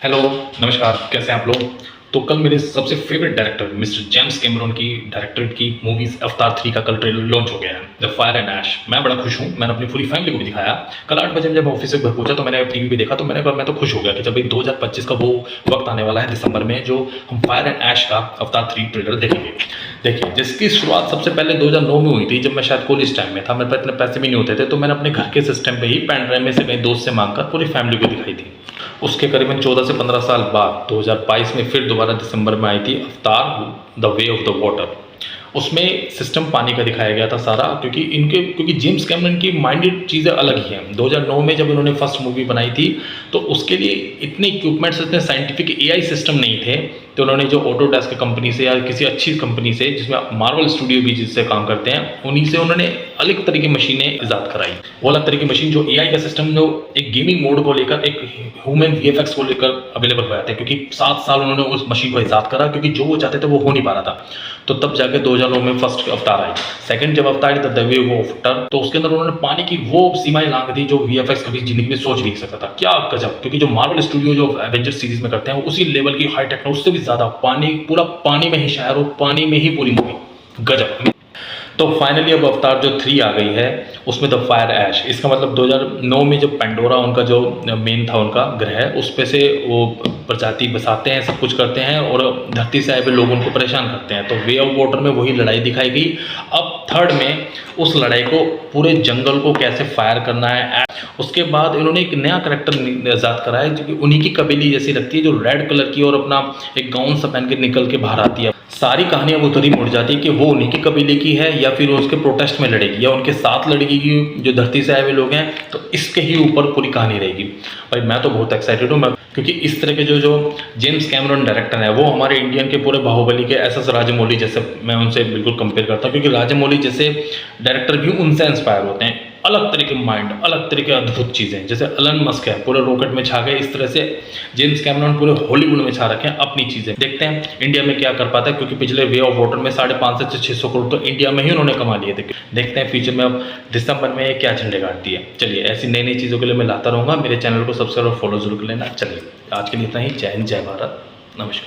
Hello, नमस्कार, कैसे हैं आप लोग। तो कल मेरे सबसे favourite director mister James Cameron की डायरेक्टेड की मूवीज अवतार 3 का कल ट्रेलर लॉन्च हो गया है, द फायर एंड ऐश। मैं बड़ा खुश हूँ। मैंने अपनी पूरी फैमिली को भी दिखाया। कल 8 बजे जब ऑफिस से घर पहुंचा तो मैंने टीवी पे देखा, तो मैं तो खुश हो गया कि जब 2025 का वो वक्त आने वाला है दिसंबर में, जो हम फायर एंड ऐश का अवतार 3 ट्रेलर देखेंगे। देखिए, जिसकी शुरुआत सबसे पहले 2009 में हुई थी, जब मैं शायद कॉलेज टाइम में था। मेरे पास इतने पैसे भी नहीं होते थे, तो मैंने अपने घर के सिस्टम पे ही पेन ड्राइव में से कहीं दोस्त से मांगकर पूरी फैमिली को दिखाई थी। उसके करीबन 14 से 15 साल बाद 2022 में फिर दोबारा दिसंबर में आई थी अवतार the way of the water. उसमें सिस्टम पानी का दिखाया गया था सारा, क्योंकि जेम्स कैमरन की माइंडेड चीज़ें अलग ही हैं। 2009 में जब इन्होंने फर्स्ट मूवी बनाई थी, तो उसके लिए इतने इक्विपमेंट्स, इतने साइंटिफिक एआई सिस्टम नहीं थे। तो उन्होंने जो ऑटोडेस्क कंपनी से या किसी अच्छी कंपनी से, जिसमें मार्वल स्टूडियो भी जिससे काम करते हैं, उन्हीं से उन्होंने अलग तरह की मशीनें ईजाद कराई। वो अलग तरह की मशीन जो एआई का सिस्टम, जो एक गेमिंग मोड को लेकर, एक ह्यूमन वीएफएक्स को लेकर अवेलेबल हुआ था, क्योंकि 7 साल उन्होंने उस मशीन को ईजाद करा, क्योंकि जो वो चाहते थे वो हो नहीं पा रहा था। तो तब जाके 2009 में फर्स्ट अवतार आई। सेकंड जब अवतार I the way of water, तो उसके अंदर उन्होंने पानी की वो सीमाएं लांघ दी जो वीएफएक्स कभी जिंदगी में सोच नहीं सकता था। क्या गजब! क्योंकि जो मार्वल स्टूडियो जो एवेंजर्स सीरीज में करते हैं, वो उसी लेवल की हाई टेक्नोलॉजी, उससे भी ज्यादा पानी, पूरा पानी में ही शायर और पानी में ही पूरी मूवी। गजब! तो फाइनली अब अवतार जो 3 आ गई है, उसमें द फायर ऐश। इसका मतलब 2009 में जब पेंडोरा उनका जो मेन था, उनका ग्रह, उस पे से वो प्रजाति बसाते हैं, सब कुछ करते हैं, और धरती से आए हुए लोग उनको परेशान करते हैं। तो वे ऑफ वाटर में वही लड़ाई दिखाई गई। अब थर्ड में उस लड़ाई को, पूरे जंगल को कैसे फायर करना है। उसके बाद इन्होंने एक नया करेक्टर ईजाद करा है, जो कि उन्हीं की कबीली जैसी लगती है, जो रेड कलर की और अपना एक गाउन सा पहन के निकल के बाहर आती है। सारी कहानियां वो उधर ही मुड़ जाती है कि वो उन्हीं की कबीले की है, या फिर उसके प्रोटेस्ट में लड़ेगी, या उनके साथ लड़ेगी जो धरती से आए हुए लोग हैं। तो इसके ही ऊपर पूरी कहानी रहेगी। भाई मैं तो बहुत एक्साइटेड हूँ, क्योंकि इस तरह के जो जेम्स कैमरॉन डायरेक्टर है, वो हमारे इंडियन के पूरे बाहुबली के एस एस राजमौली जैसे, मैं उनसे बिल्कुल कंपेयर करता हूँ, क्योंकि राजमौली जैसे डायरेक्टर भी उनसे इंस्पायर होते हैं। अलग तरह के माइंड, अलग तरह के अद्भुत चीज़ें, जैसे एलन मस्क है, पूरे रॉकेट में छा गए, इस तरह से जेम्स कैमरॉन पूरे हॉलीवुड में छा रखे हैं अपनी चीज़ें। देखते हैं इंडिया में क्या कर पाता है, क्योंकि पिछले वे ऑफ वाटर में 550 से 600 करोड़ तो इंडिया में ही उन्होंने कमा लिए थे। देखते हैं फ्यूचर में अब दिसंबर में क्या झंडे गाड़ती है। चलिए, ऐसी नई नई चीज़ों के लिए मैं लाता रहूँगा। मेरे चैनल को सब्सक्राइब और फॉलो जरूर कर लेना। चलिए, आज के लिए इतना ही। जय हिंद, जय भारत, नमस्कार।